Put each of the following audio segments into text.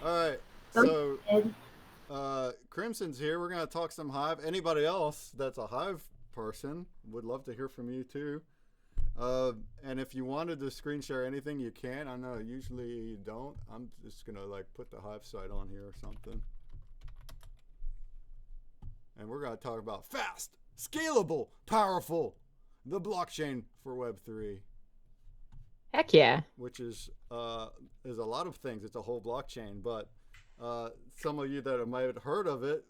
All right. Go So ahead. Crimson's here. We're gonna talk some Hive. Anybody else that's a Hive person would love to hear from you too. Uh, and if you wanted to screen share anything, you can. I know usually you don't. I'm just gonna like put the Hive site on here or something, and we're gonna talk about fast, scalable, powerful, the blockchain for Web3, Heck yeah. which is a lot of things. It's a whole blockchain, but some of you that might have heard of it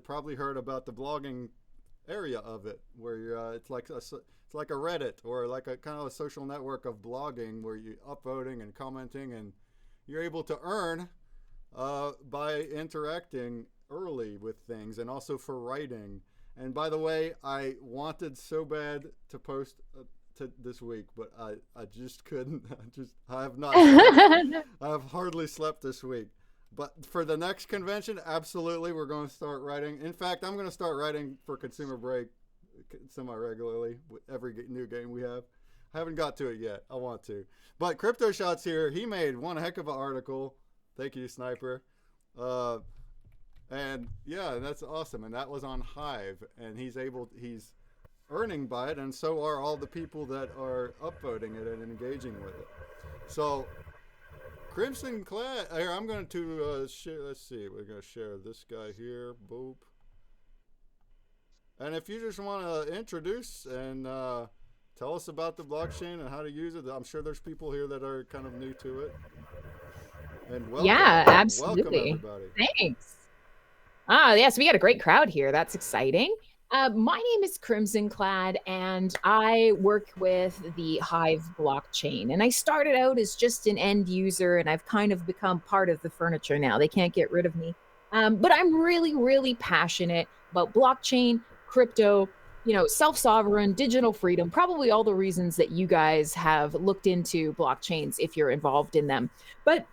probably heard about the blogging area of it, where it's like a Reddit or like a kind of a social network of blogging where you upvoting and commenting, and you're able to earn by interacting early with things, and also for writing. And by the way, I wanted so bad to post this week, but I just couldn't. I have not slept. I have hardly slept this week. But for the next convention, absolutely, we're going to start writing. In fact, I'm going to start writing for Consumer Break semi regularly with every new game we have. I haven't got to it yet. I want to. But Crypto Shots here, he made one heck of an article. Thank you, Sniper. Uh, and yeah, that's awesome. And that was on Hive, and he's earning by it, and so are all the people that are upvoting it and engaging with it. So Crimson Clad. Here, I'm going to share. Let's see. We're going to share this guy here. Boop. And if you just want to introduce and tell us about the blockchain and how to use it, I'm sure there's people here that are kind of new to it. And Yeah, welcome absolutely. everybody. Thanks. Yes, we got a great crowd here. That's exciting. My name is Crimson Clad, and I work with the Hive blockchain. And I started out as just an end user, and I've kind of become part of the furniture now. They can't get rid of me. But I'm really, really passionate about blockchain, crypto, self-sovereign, digital freedom, probably all the reasons that you guys have looked into blockchains if you're involved in them. But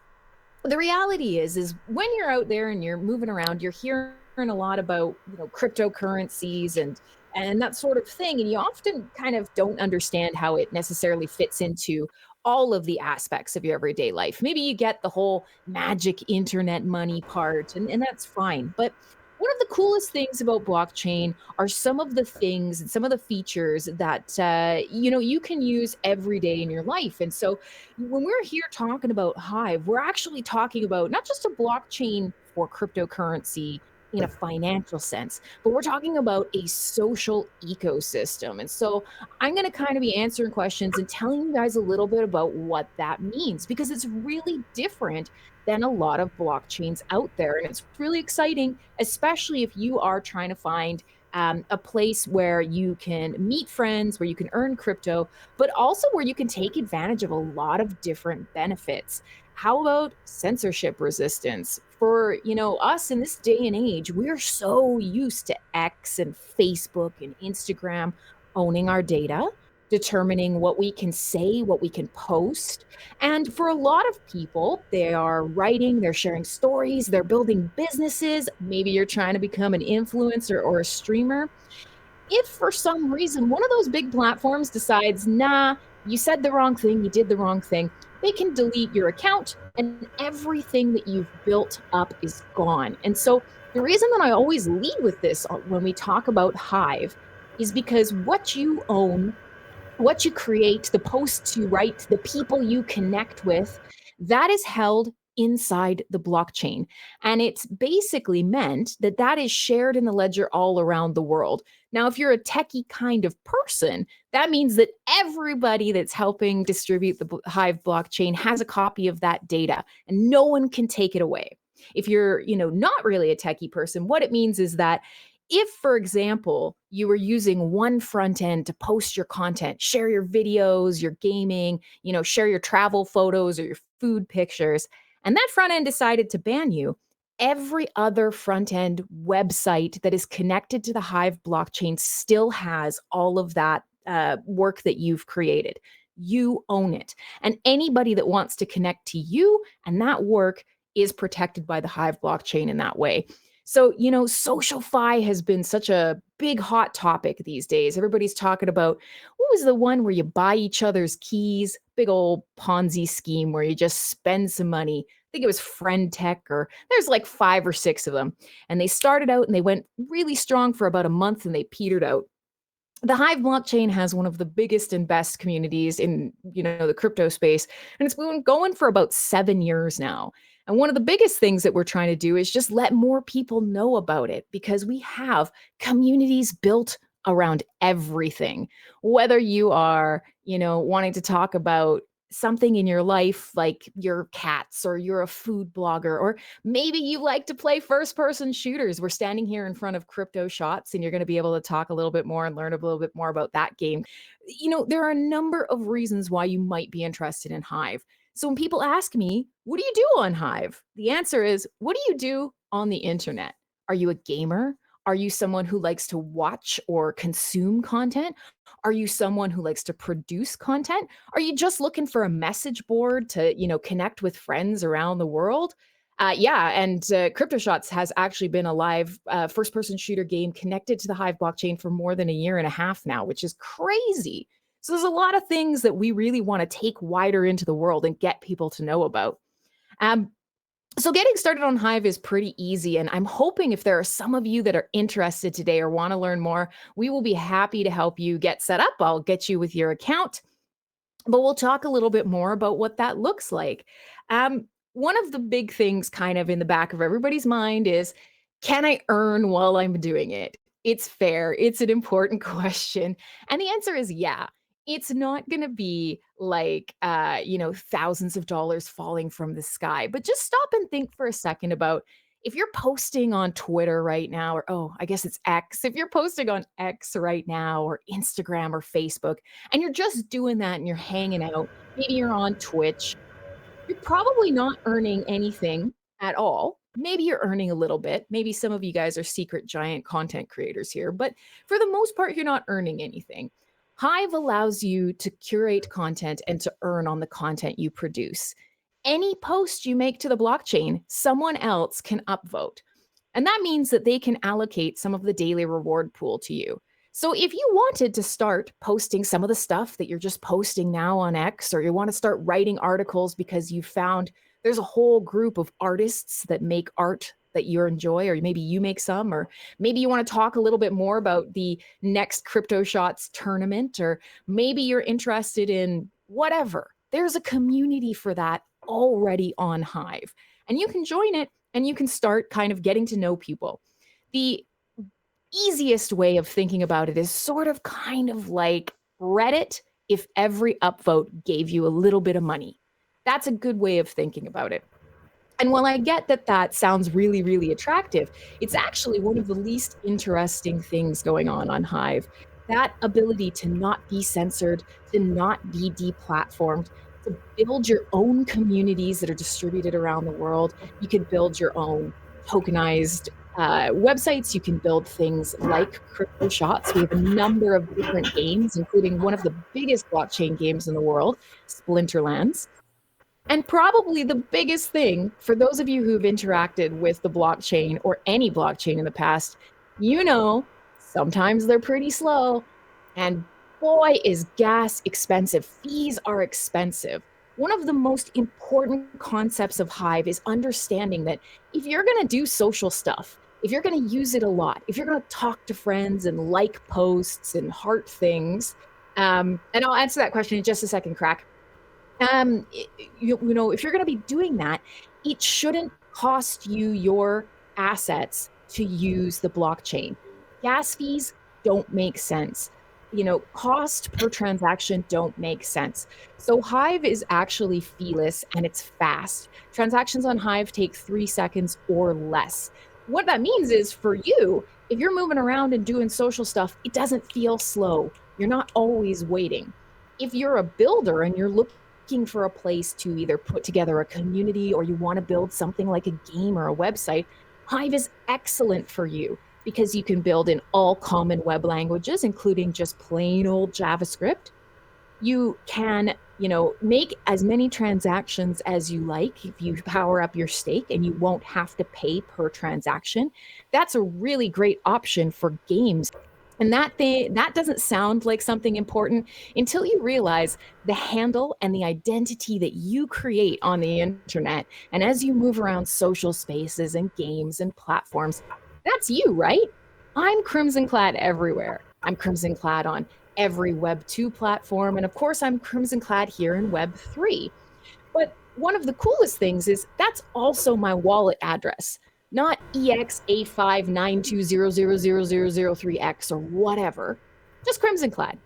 the reality is when you're out there and you're moving around, you're hearing a lot about cryptocurrencies and that sort of thing, and you often kind of don't understand how it necessarily fits into all of the aspects of your everyday life. Maybe you get the whole magic internet money part, and that's fine, but one of the coolest things about blockchain are some of the things and some of the features that you can use every day in your life. And so when we're here talking about Hive, we're actually talking about not just a blockchain for cryptocurrency in a financial sense, but we're talking about a social ecosystem. And so I'm going to kind of be answering questions and telling you guys a little bit about what that means, because it's really different than a lot of blockchains out there. And it's really exciting, especially if you are trying to find a place where you can meet friends, where you can earn crypto, but also where you can take advantage of a lot of different benefits. How about censorship resistance? For, us in this day and age, we're so used to X and Facebook and Instagram owning our data, determining what we can say, what we can post. And for a lot of people, they are writing, they're sharing stories, they're building businesses. Maybe you're trying to become an influencer or a streamer. If for some reason one of those big platforms decides, nah, you said the wrong thing, you did the wrong thing, they can delete your account and everything that you've built up is gone. And so the reason that I always lead with this when we talk about Hive is because what you own, what you create, the posts you write, the people you connect with, that is held inside the blockchain. And it's basically meant that that is shared in the ledger all around the world. Now, if you're a techie kind of person, that means that everybody that's helping distribute the Hive blockchain has a copy of that data and no one can take it away. If you're, not really a techie person, what it means is that if, for example, you were using one front end to post your content, share your videos, your gaming, share your travel photos or your food pictures, and that front end decided to ban you, every other front end website that is connected to the Hive blockchain still has all of that work that you've created. You own it. And anybody that wants to connect to you and that work is protected by the Hive blockchain in that way. So, social fi has been such a big hot topic these days. Everybody's talking about what was the one where you buy each other's keys, big old Ponzi scheme where you just spend some money think it was Friend Tech, or there's like 5 or 6 of them. And they started out and they went really strong for about a month and they petered out. The Hive blockchain has one of the biggest and best communities in, the crypto space, and it's been going for about 7 years now. And one of the biggest things that we're trying to do is just let more people know about it, because we have communities built around everything. Whether you are, wanting to talk about something in your life like your cats, or you're a food blogger, or maybe you like to play first person shooters. We're standing here in front of Crypto Shots, and you're going to be able to talk a little bit more and learn a little bit more about that game. There are a number of reasons why you might be interested in Hive. So when people ask me, what do you do on Hive? The answer is, what do you do on the internet? Are you a gamer? Are you someone who likes to watch or consume content? Are you someone who likes to produce content? Are you just looking for a message board to, connect with friends around the world? And Crypto Shots has actually been a live first-person shooter game connected to the Hive blockchain for more than a year and a half now, which is crazy. So there's a lot of things that we really want to take wider into the world and get people to know about. So getting started on Hive is pretty easy, and I'm hoping if there are some of you that are interested today or want to learn more, we will be happy to help you get set up. I'll get you with your account, but we'll talk a little bit more about what that looks like. One of the big things kind of in the back of everybody's mind is, can I earn while I'm doing it? It's fair. It's an important question. And the answer is yeah. It's not going to be like, thousands of dollars falling from the sky, but just stop and think for a second about, if you're posting on Twitter right now, or, I guess it's X, if you're posting on X right now, or Instagram or Facebook, and you're just doing that and you're hanging out, maybe you're on Twitch, you're probably not earning anything at all. Maybe you're earning a little bit. Maybe some of you guys are secret giant content creators here, but for the most part, you're not earning anything. Hive allows you to curate content and to earn on the content you produce. Any post you make to the blockchain, someone else can upvote. And that means that they can allocate some of the daily reward pool to you. So if you wanted to start posting some of the stuff that you're just posting now on X, or you want to start writing articles because you found there's a whole group of artists that make art that you enjoy, or maybe you make some, or maybe you want to talk a little bit more about the next Crypto Shots tournament, or maybe you're interested in whatever. There's a community for that already on Hive, and you can join it and you can start kind of getting to know people. The easiest way of thinking about it is sort of kind of like Reddit if every upvote gave you a little bit of money. That's a good way of thinking about it. And while I get that that sounds really, really attractive, it's actually one of the least interesting things going on Hive. That ability to not be censored, to not be deplatformed, to build your own communities that are distributed around the world. You can build your own tokenized websites. You can build things like Crypto Shots. We have a number of different games, including one of the biggest blockchain games in the world, Splinterlands. And probably the biggest thing for those of you who've interacted with the blockchain or any blockchain in the past, sometimes they're pretty slow. And boy, is gas expensive. Fees are expensive. One of the most important concepts of Hive is understanding that if you're going to do social stuff, if you're going to use it a lot, if you're going to talk to friends and like posts and heart things, and I'll answer that question in just a second, Crack. If you're going to be doing that, it shouldn't cost you your assets to use the blockchain. Gas fees don't make sense. Cost per transaction don't make sense. So Hive is actually feeless and it's fast. Transactions on Hive take 3 seconds or less. What that means is, for you, if you're moving around and doing social stuff, it doesn't feel slow. You're not always waiting. If you're a builder and you're looking for a place to either put together a community, or you want to build something like a game or a website, Hive is excellent for you, because you can build in all common web languages, including just plain old JavaScript. You can, make as many transactions as you like if you power up your stake, and you won't have to pay per transaction. That's a really great option for games, And that doesn't sound like something important until you realize the handle and the identity that you create on the internet. And as you move around social spaces and games and platforms, that's you, right? I'm Crimson Clad everywhere. I'm Crimson Clad on every Web 2 platform. And of course, I'm Crimson Clad here in Web 3. But one of the coolest things is that's also my wallet address, not EX8592000003X or whatever, just Crimson Clad.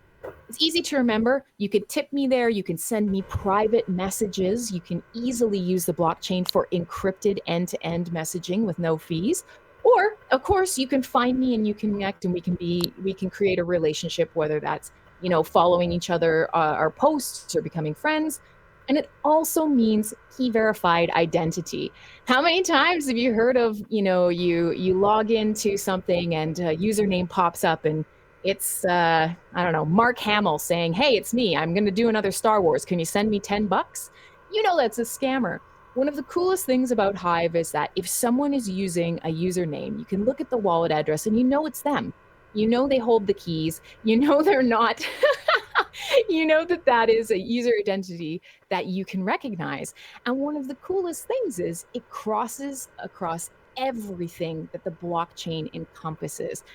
It's easy to remember. You could tip me there. You can send me private messages. You can easily use the blockchain for encrypted end-to-end messaging with no fees. Or, of course, you can find me and you can connect, and we can create a relationship, whether that's, following each other, our posts, or becoming friends. And it also means key verified identity. How many times have you heard of, you log into something and a username pops up and it's, I don't know, Mark Hamill saying, hey, it's me. I'm going to do another Star Wars. Can you send me $10? That's a scammer. One of the coolest things about Hive is that if someone is using a username, you can look at the wallet address and it's them. They hold the keys. They're not, that is a user identity that you can recognize. And one of the coolest things is it crosses across everything that the blockchain encompasses.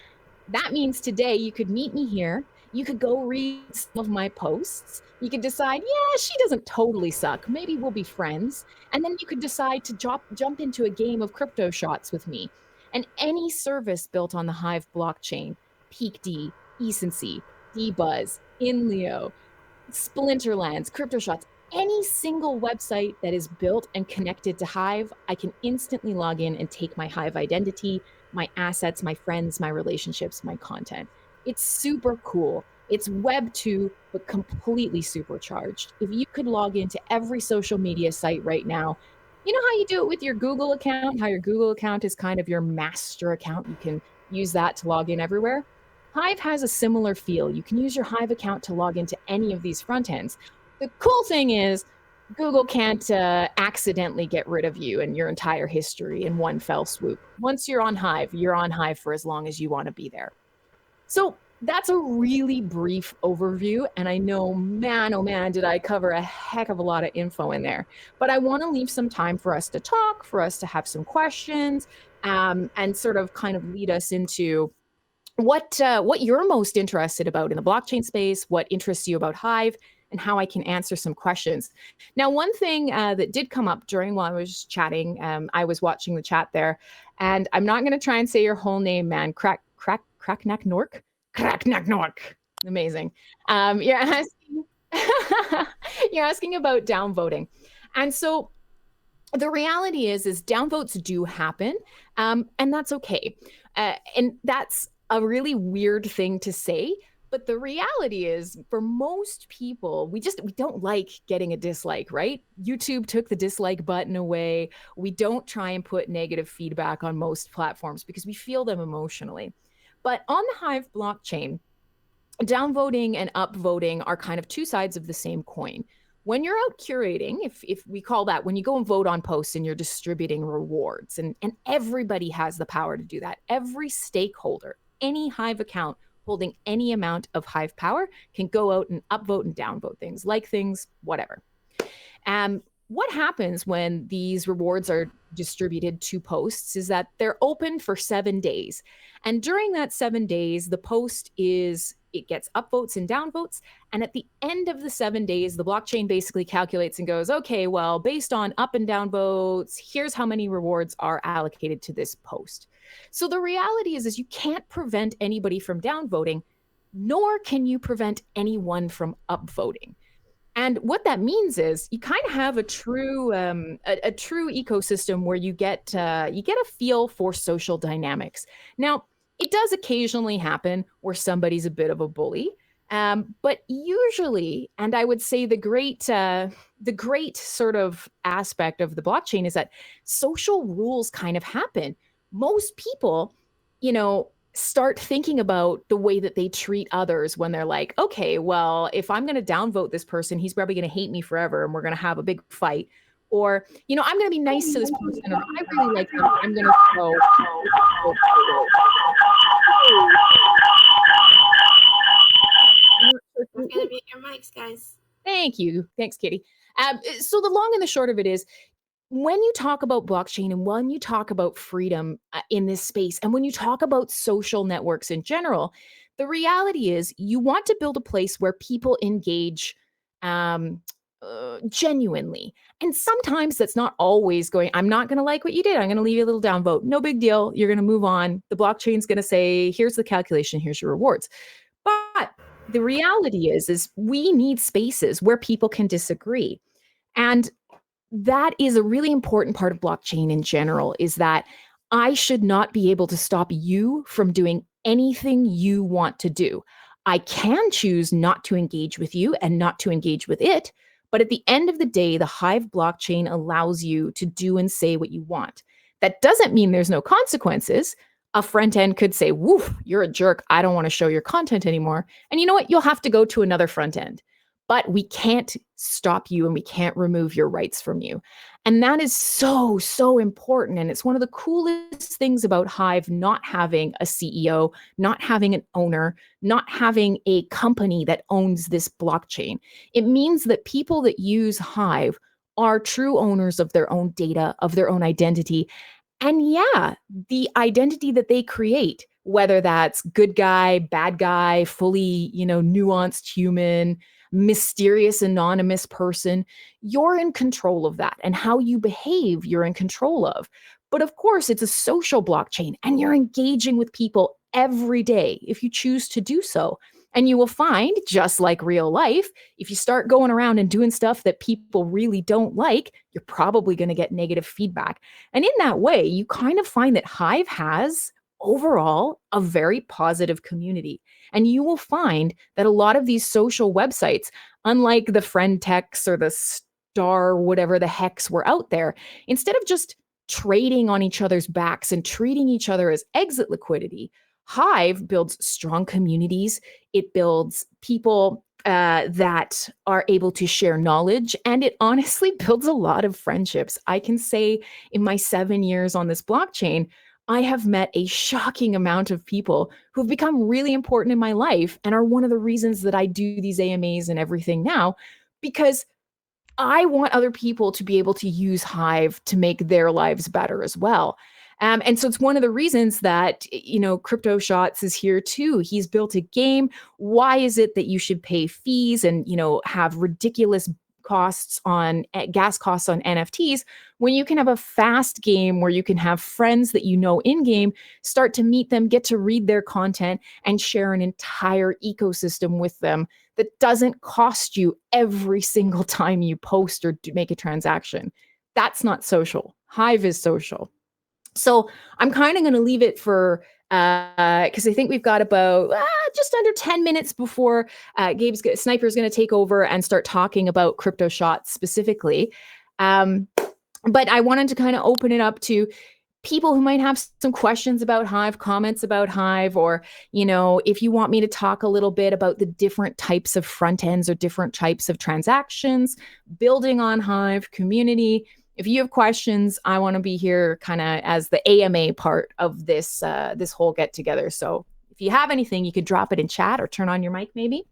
That means today you could meet me here. You could go read some of my posts. You could decide, yeah, she doesn't totally suck. Maybe we'll be friends. And then you could decide to jump into a game of crypto shots with me. And any service built on the Hive blockchain, PeakD, Ecency, DBuzz, Inleo, Splinterlands, crypto shots, any single website that is built and connected to Hive, I can instantly log in and take my Hive identity, my assets, my friends, my relationships, my content. It's super cool. It's Web 2, but completely supercharged. If you could log into every social media site right now, you know how you do it with your Google account, how your Google account is kind of your master account. You can use that to log in everywhere. Hive has a similar feel. You can use your Hive account to log into any of these front ends. The cool thing is Google can't accidentally get rid of you and your entire history in one fell swoop. Once you're on Hive for as long as you want to be there. So that's a really brief overview. And I know, man, oh man, did I cover a heck of a lot of info in there. But I want to leave some time for us to talk, for us to have some questions, and sort of kind of lead us into what you're most interested about in the blockchain space, what interests you about Hive, and how I can answer some questions. Now, one thing that did come up while I was chatting, I was watching the chat there, and I'm not going to try and say your whole name, man. Cracknack Nork? Cracknack Nork. Amazing. You're asking about downvoting. And so the reality is downvotes do happen, and that's okay. And that's a really weird thing to say, but the reality is for most people, we don't like getting a dislike, right? YouTube took the dislike button away. We don't try and put negative feedback on most platforms because we feel them emotionally. But on the Hive blockchain, downvoting and upvoting are kind of two sides of the same coin. When you're out curating, if we call that, when you go and vote on posts and you're distributing rewards, and everybody has the power to do that. Every stakeholder, any Hive account holding any amount of Hive power can go out and upvote and downvote things, like things, whatever. What happens when these rewards are distributed to posts is that they're open for 7 days. And during that 7 days, the post it gets upvotes and downvotes. And at the end of the 7 days, the blockchain basically calculates and goes, okay, well, based on up and down votes, here's how many rewards are allocated to this post. So the reality is you can't prevent anybody from downvoting, nor can you prevent anyone from upvoting. And what that means is you kind of have a true ecosystem where you get a feel for social dynamics. Now, it does occasionally happen where somebody's a bit of a bully, but usually, and I would say the great sort of aspect of the blockchain is that social rules kind of happen. Most people, start thinking about the way that they treat others when they're like, okay, well, if I'm going to downvote this person, he's probably going to hate me forever and we're going to have a big fight. Or, I'm going to be nice to this person, or I really like them, I'm going to go. gonna mute your mics, guys. Thank you. Thanks, Kitty. So the long and the short of it is, when you talk about blockchain and when you talk about freedom in this space, and when you talk about social networks in general, the reality is you want to build a place where people engage um, genuinely. And sometimes that's not always going, I'm not going to like what you did. I'm going to leave you a little downvote. No big deal. You're going to move on. The blockchain's going to say, here's the calculation, here's your rewards. But the reality is we need spaces where people can disagree. And that is a really important part of blockchain in general, is that I should not be able to stop you from doing anything you want to do. I can choose not to engage with you and not to engage with it. But at the end of the day, the Hive blockchain allows you to do and say what you want. That doesn't mean there's no consequences. A front end could say, woof, you're a jerk. I don't want to show your content anymore. And you know what? You'll have to go to another front end. But we can't stop you and we can't remove your rights from you. And that is so, so important. And it's one of the coolest things about Hive not having a CEO, not having an owner, not having a company that owns this blockchain. It means that people that use Hive are true owners of their own data, of their own identity. And yeah, the identity that they create, whether that's good guy, bad guy, fully, nuanced human, mysterious anonymous person, you're in control of that, and how you behave, you're in control of. But of course, it's a social blockchain and you're engaging with people every day if you choose to do so. And you will find, just like real life, if you start going around and doing stuff that people really don't like, you're probably going to get negative feedback. And in that way, you kind of find that Hive has overall a very positive community. And you will find that a lot of these social websites, unlike the Friend Techs or the Star, whatever the hex were out there, instead of just trading on each other's backs and treating each other as exit liquidity, Hive builds strong communities. It builds people that are able to share knowledge, and it honestly builds a lot of friendships. I can say in my 7 years on this blockchain, I have met a shocking amount of people who've become really important in my life and are one of the reasons that I do these AMAs and everything now, because I want other people to be able to use Hive to make their lives better as well. And so it's one of the reasons that, Crypto Shots is here too. He's built a game. Why is it that you should pay fees and, have ridiculous gas costs on NFTs when you can have a fast game where you can have friends that you know in game, start to meet them, get to read their content, and share an entire ecosystem with them that doesn't cost you every single time you post or make a transaction. That's not social. Hive is social. So I'm kind of going to leave it for, because I think we've got about just under 10 minutes before Sniper's going to take over and start talking about Crypto Shots specifically. But I wanted to kind of open it up to people who might have some questions about Hive, comments about Hive, or, if you want me to talk a little bit about the different types of front ends or different types of transactions, building on Hive, community. If you have questions, I want to be here kind of as the AMA part of this whole get together. So if you have anything, you could drop it in chat or turn on your mic maybe.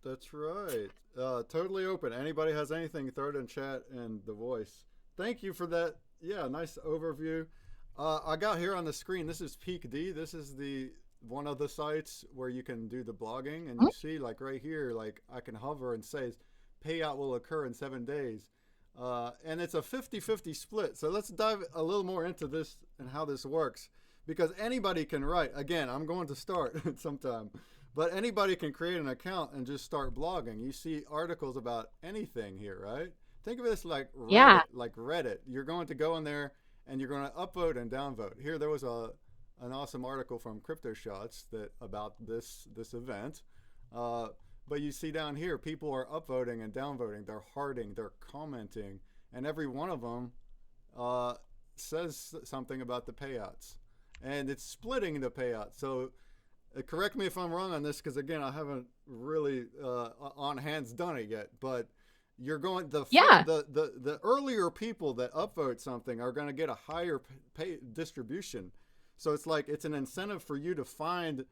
That's right. Totally open. Anybody has anything, throw it in chat and the voice. Thank you for that. Yeah, nice overview. I got here on the screen, this is Peak D. This is one of the sites where you can do the blogging, and you see like right here, like I can hover and say payout will occur in 7 days. And it's a 50-50 split. So let's dive a little more into this and how this works, because anybody can write. Again, I'm going to start sometime, but anybody can create an account and just start blogging. You see articles about anything here, right? Think of this like Reddit, yeah. Like Reddit. You're going to go in there and you're going to upvote and downvote. Here, there was an awesome article from Crypto Shots about this event. But you see down here, people are upvoting and downvoting. They're hearting, they're commenting, and every one of them says something about the payouts. And it's splitting the payouts. So correct me if I'm wrong on this, because again, I haven't really on hands done it yet. But you're going the earlier people that upvote something are going to get a higher pay distribution. So it's like it's an incentive for you to find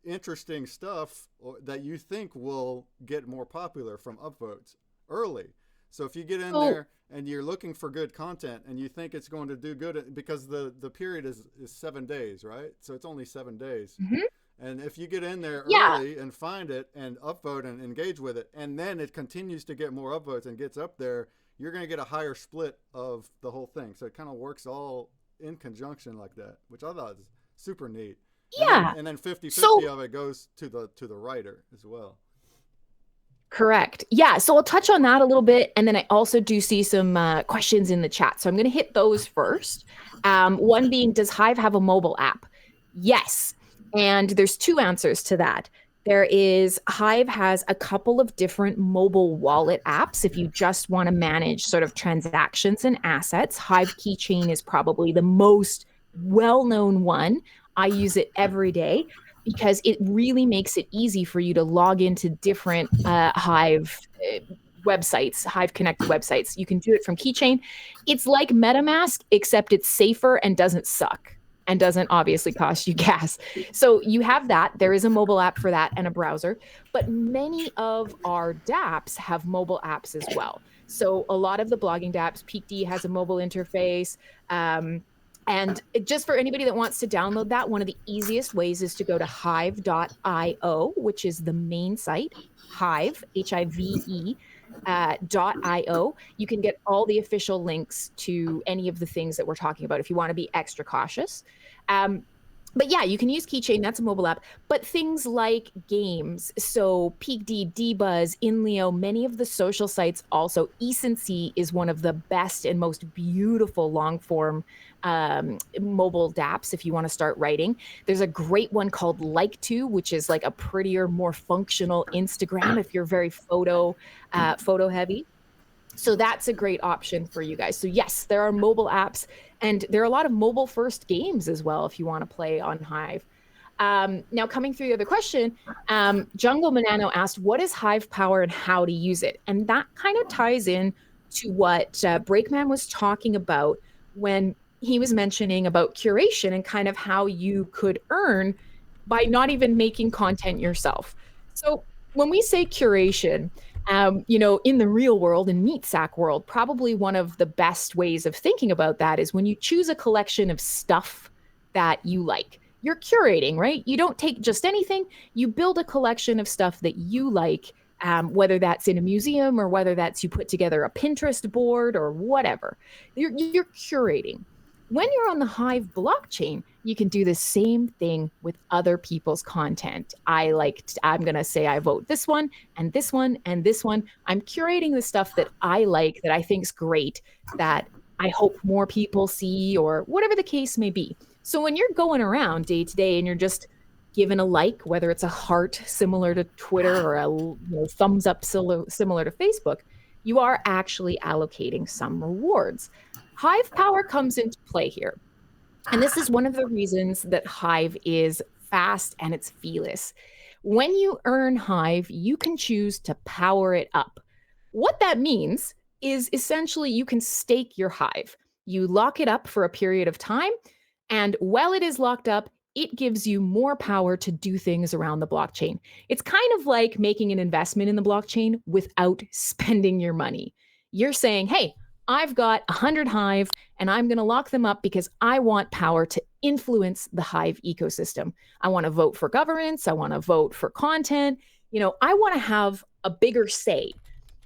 interesting stuff that you think will get more popular from upvotes early. So if you get in there and you're looking for good content and you think it's going to do good, because the period is 7 days, right? So it's only 7 days. And if you get in there early and find it and upvote and engage with it, and then it continues to get more upvotes and gets up there, you're going to get a higher split of the whole thing. So it kind of works all in conjunction like that, which I thought is super neat. Yeah. And then 50-50 of it goes to the writer as well. Correct. Yeah. So I'll touch on that a little bit. And then I also do see some questions in the chat. So I'm going to hit those first. One being, does Hive have a mobile app? Yes. And there's 2 answers to that. There is, Hive has a couple of different mobile wallet apps. If you just want to manage sort of transactions and assets, Hive Keychain is probably the most well-known one. I use it every day because it really makes it easy for you to log into different Hive websites, Hive connected websites. You can do it from Keychain. It's like MetaMask, except it's safer and doesn't suck and doesn't obviously cost you gas. So you have that. There is a mobile app for that and a browser, but many of our dApps have mobile apps as well. So a lot of the blogging dApps, PeakD has a mobile interface. And just for anybody that wants to download that, one of the easiest ways is to go to hive.io, which is the main site, Hive, H-I-V-E, .io. You can get all the official links to any of the things that we're talking about if you want to be extra cautious. But yeah, you can use Keychain, that's a mobile app, but things like games, so PeakD, Dbuzz, Inleo, many of the social sites also. Ecency is one of the best and most beautiful long form mobile dApps if you want to start writing. There's a great one called Like2, which is like a prettier, more functional Instagram if you're very photo heavy. So that's a great option for you guys. So yes, there are mobile apps, and there are a lot of mobile first games as well if you want to play on Hive. Now coming through the other question, Jungle Manano asked, what is Hive Power and how to use it? And that kind of ties in to what Breakman was talking about when he was mentioning about curation and kind of how you could earn by not even making content yourself. So when we say curation, in the real world, in meat sack world, probably one of the best ways of thinking about that is when you choose a collection of stuff that you like. You're curating, right? You don't take just anything. You build a collection of stuff that you like, whether that's in a museum or whether that's you put together a Pinterest board or whatever. You're curating. When you're on the Hive blockchain, you can do the same thing with other people's content. I'm going to say I vote this one and this one and this one. I'm curating the stuff that I like, that I think's great, that I hope more people see, or whatever the case may be. So when you're going around day to day and you're just given a like, whether it's a heart similar to Twitter or a thumbs up similar to Facebook, you are actually allocating some rewards. Hive Power comes into play here. And this is one of the reasons that Hive is fast and it's feeless. When you earn Hive, you can choose to power it up. What that means is essentially you can stake your Hive. You lock it up for a period of time, and while it is locked up, it gives you more power to do things around the blockchain. It's kind of like making an investment in the blockchain without spending your money. You're saying, hey, I've got 100 Hive and I'm going to lock them up because I want power to influence the Hive ecosystem. I want to vote for governance. I want to vote for content. I want to have a bigger say.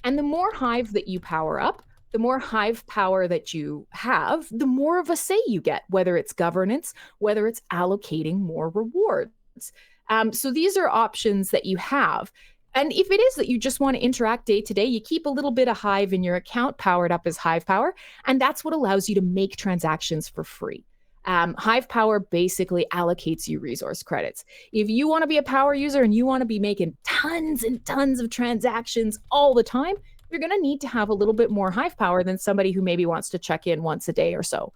And the more Hive that you power up, the more Hive power that you have, the more of a say you get, whether it's governance, whether it's allocating more rewards. So these are options that you have. And if it is that you just want to interact day to day, you keep a little bit of Hive in your account powered up as Hive Power, and that's what allows you to make transactions for free. Hive Power basically allocates you resource credits. If you want to be a power user and you want to be making tons and tons of transactions all the time, you're going to need to have a little bit more Hive Power than somebody who maybe wants to check in once a day or so.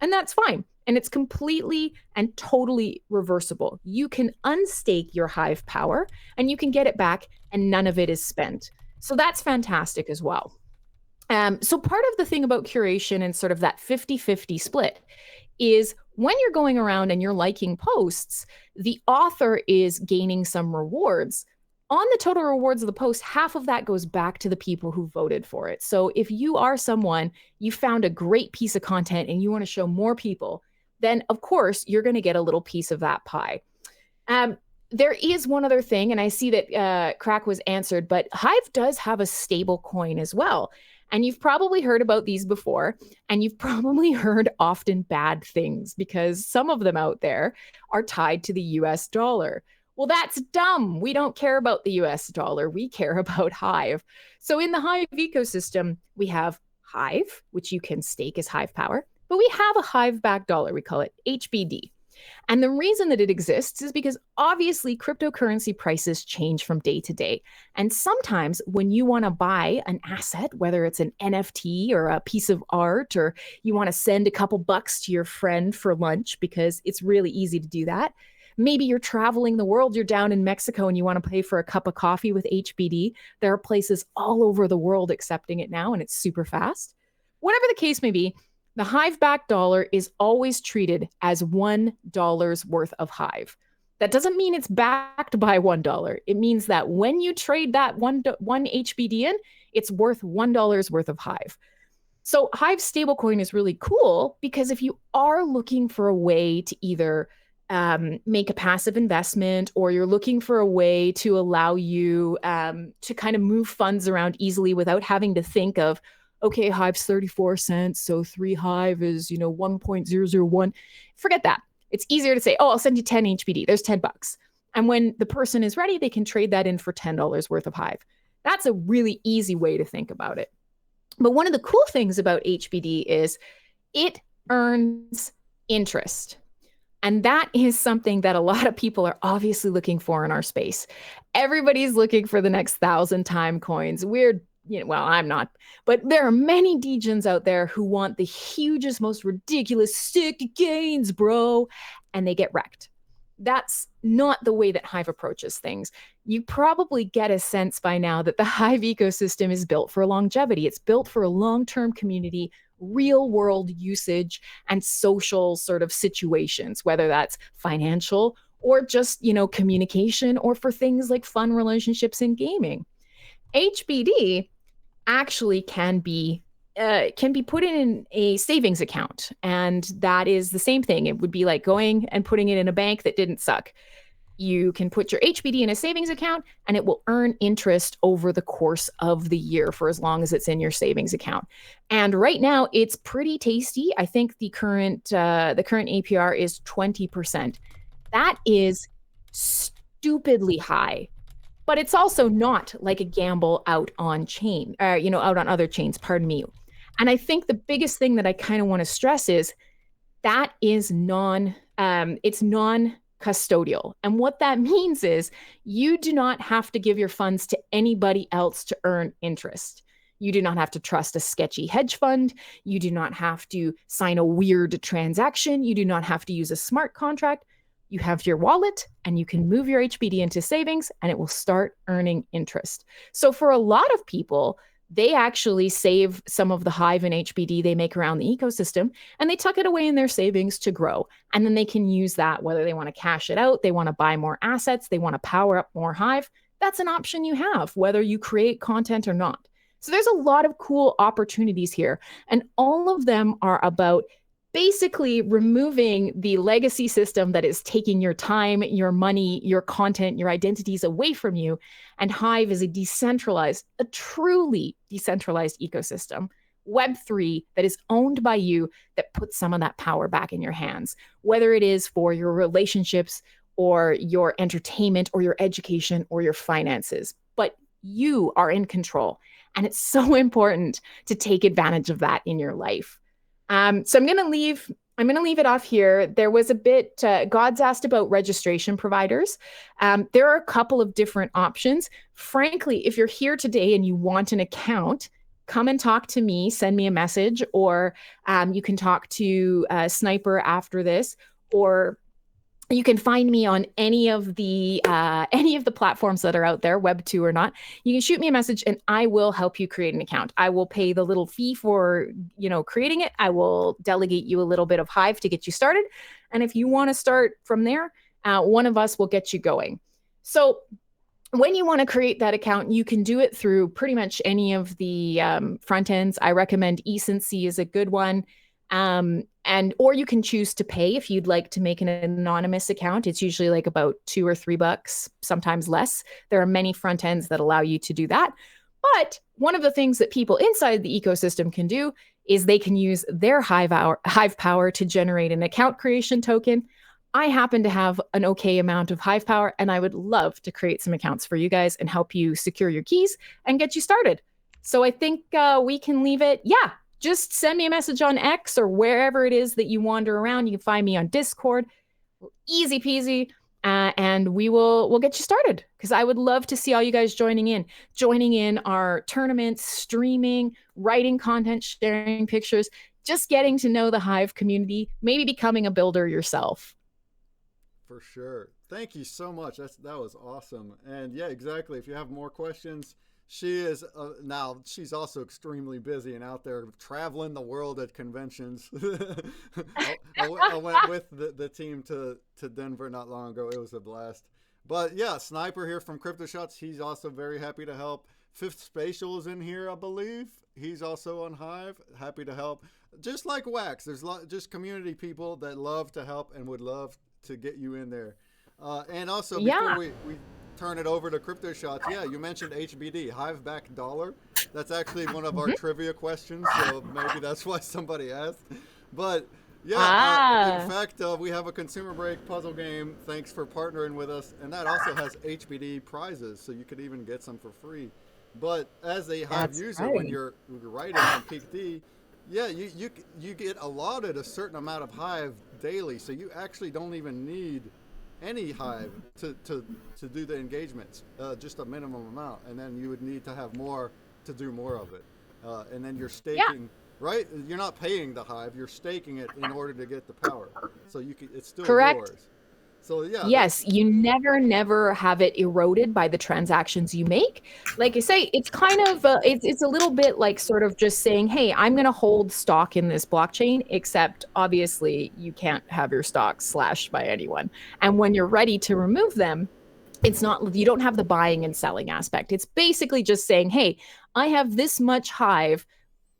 And that's fine. And it's completely and totally reversible. You can unstake your Hive Power and you can get it back and none of it is spent. So that's fantastic as well. So part of the thing about curation and sort of that 50-50 split is when you're going around and you're liking posts, the author is gaining some rewards. On the total rewards of the post, half of that goes back to the people who voted for it. So if you are someone, you found a great piece of content and you want to show more people, then of course you're going to get a little piece of that pie. There is one other thing, and I see that Crack was answered, but Hive does have a stable coin as well. And you've probably heard about these before, and you've probably heard often bad things because some of them out there are tied to the US dollar. Well, that's dumb. We don't care about the US dollar. We care about Hive. So in the Hive ecosystem, we have Hive, which you can stake as Hive power, but we have a Hive-backed dollar. We call it HBD. And the reason that it exists is because obviously cryptocurrency prices change from day to day. And sometimes when you want to buy an asset, whether it's an NFT or a piece of art, or you want to send a couple bucks to your friend for lunch because it's really easy to do that. Maybe you're traveling the world, you're down in Mexico and you want to pay for a cup of coffee with HBD. There are places all over the world accepting it now, and it's super fast. Whatever the case may be, the Hive-backed dollar is always treated as $1 worth of Hive. That doesn't mean it's backed by $1. It means that when you trade that one HBD in, it's worth $1 worth of Hive. So Hive stablecoin is really cool because if you are looking for a way to either make a passive investment, or you're looking for a way to allow you to kind of move funds around easily without having to think of, okay, Hive's 34 cents, so 3 Hive is, 1.001. Forget that. It's easier to say, oh, I'll send you 10 HBD. There's 10 bucks. And when the person is ready, they can trade that in for $10 worth of Hive. That's a really easy way to think about it. But one of the cool things about HBD is it earns interest. And that is something that a lot of people are obviously looking for in our space. Everybody's looking for the next 1,000-time coins. Well, I'm not, but there are many degens out there who want the hugest, most ridiculous sick gains, bro, and they get wrecked. That's not the way that Hive approaches things. You probably get a sense by now that the Hive ecosystem is built for longevity. It's built for a long-term community, real-world usage, and social sort of situations, whether that's financial or just, communication, or for things like fun relationships and gaming. HBD actually can be put in a savings account, and that is the same thing. It would be like going and putting it in a bank that didn't suck. You can put your HBD in a savings account, and it will earn interest over the course of the year for as long as it's in your savings account. And right now, it's pretty tasty. I think the current APR is 20%. That is stupidly high. But it's also not like a gamble out on chain, out on other chains, pardon me. And I think the biggest thing that I kind of want to stress is that is it's non-custodial. And what that means is you do not have to give your funds to anybody else to earn interest. You do not have to trust a sketchy hedge fund. You do not have to sign a weird transaction. You do not have to use a smart contract. You have your wallet and you can move your HBD into savings and it will start earning interest. So for a lot of people, they actually save some of the Hive and HBD they make around the ecosystem and they tuck it away in their savings to grow. And then they can use that, whether they want to cash it out, they want to buy more assets, they want to power up more Hive. That's an option you have, whether you create content or not. So there's a lot of cool opportunities here. And all of them are about basically removing the legacy system that is taking your time, your money, your content, your identities away from you. And Hive is a truly decentralized ecosystem, Web3 that is owned by you, that puts some of that power back in your hands, whether it is for your relationships or your entertainment or your education or your finances. But you are in control. And it's so important to take advantage of that in your life. So I'm going to leave it off here. There was a bit, God's asked about registration providers. There are a couple of different options. Frankly, if you're here today and you want an account, come and talk to me, send me a message, or you can talk to Sniper after this, or You can find me on any of the platforms that are out there, Web 2 or not. You can shoot me a message and I will help you create an account. I will pay the little fee for, creating it. I will delegate you a little bit of Hive to get you started. And if you want to start from there, one of us will get you going. So when you want to create that account, you can do it through pretty much any of the front ends. I recommend eSency is a good one. Or you can choose to pay if you'd like to make an anonymous account. It's usually like about $2 or $3, sometimes less. There are many front ends that allow you to do that. But one of the things that people inside the ecosystem can do is they can use their Hive power to generate an account creation token. I happen to have an okay amount of Hive power, and I would love to create some accounts for you guys and help you secure your keys and get you started. So I think we can leave it. Yeah. Just send me a message on X or wherever it is that you wander around. You can find me on Discord. Easy peasy. And we'll get you started, because I would love to see all you guys joining in our tournaments, streaming, writing content, sharing pictures, just getting to know the Hive community, maybe becoming a builder yourself. For sure. Thank you so much. That was awesome. And yeah, exactly. If you have more questions, she is now she's also extremely busy and out there traveling the world at conventions. I went with the team to Denver not long ago. It was a blast. But yeah, Sniper here from Crypto Shots. He's also very happy to help. Fifth Spatial is in here, I believe. He's also on Hive, happy to help. Just like Wax, there's just community people that love to help and would love to get you in there. And also, before we turn it over to Crypto Shots, yeah, you mentioned HBD, Hive Back Dollar. That's actually one of our trivia questions, so maybe that's why somebody asked. But yeah, in fact, we have a consumer break puzzle game. Thanks for partnering with us, and that also has HBD prizes, so you could even get some for free. But as a Hive user, when you're writing on Peak D, yeah, you get allotted a certain amount of Hive daily, so you actually don't even need any Hive to do the engagements, just a minimum amount, and then you would need to have more to do more of it, and then you're staking, right? You're not paying the Hive, you're staking it in order to get the power, so it's still yours. So yeah. Yes, you never have it eroded by the transactions you make. Like I say, it's kind of it's a little bit like sort of just saying, hey, I'm going to hold stock in this blockchain, except obviously you can't have your stocks slashed by anyone. And when you're ready to remove them, you don't have the buying and selling aspect. It's basically just saying, hey, I have this much Hive.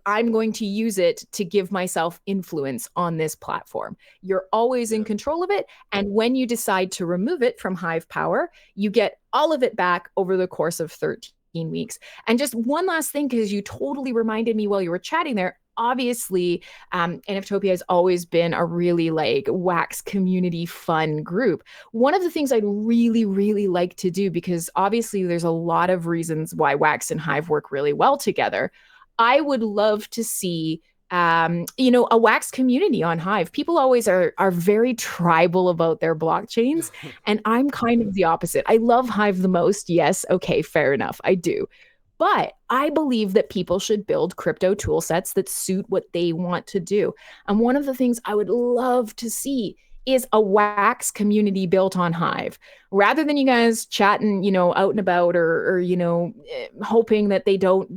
I'm going to use it to give myself influence on this platform. You're always in control of it. And when you decide to remove it from Hive Power, you get all of it back over the course of 13 weeks. And just one last thing, because you totally reminded me while you were chatting there, obviously, NFTopia has always been a really like Wax community fun group. One of the things I'd really, really like to do, because obviously there's a lot of reasons why Wax and Hive work really well together, I would love to see, a Wax community on Hive. People always are very tribal about their blockchains, and I'm kind of the opposite. I love Hive the most. Yes, okay, fair enough. I do. But I believe that people should build crypto tool sets that suit what they want to do. And one of the things I would love to see is a Wax community built on Hive, rather than you guys chatting, out and about, or hoping that they don't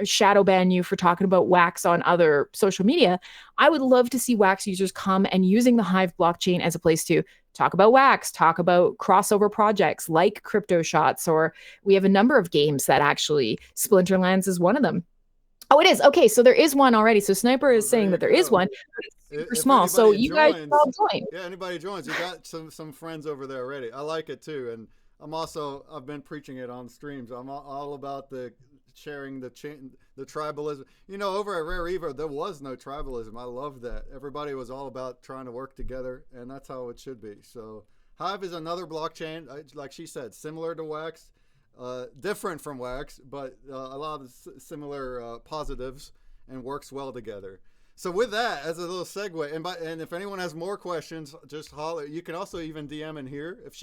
shadow ban you for talking about Wax on other social media. I would love to see Wax users come and using the Hive blockchain as a place to talk about Wax, talk about crossover projects like Crypto Shots, or we have a number of games that actually, Splinterlands is one of them. Oh, it is. Okay, so there is one already. So Sniper is saying that there is one. It's super small. So you guys all join. Yeah, anybody joins. You got some friends over there already. I like it too. And I've been preaching it on streams. I'm all about the sharing the tribalism. Over at Rare Evo, there was no tribalism. I love that. Everybody was all about trying to work together, and that's how it should be. So Hive is another blockchain, like she said, similar to Wax. Different from Wax, but a lot of similar positives, and works well together. So with that, as a little segue, and if anyone has more questions, just holler. You can also even DM in here if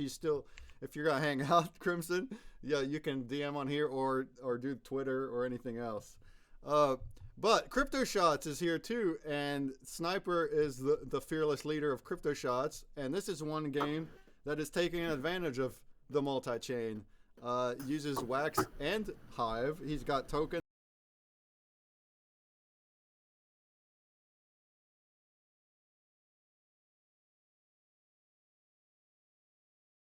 you're gonna hang out, Crimson. Yeah, you can DM on here or do Twitter or anything else. But Crypto Shots is here too, and Sniper is the fearless leader of Crypto Shots, and this is one game that is taking advantage of the multi-chain. Uses Wax and Hive. He's got tokens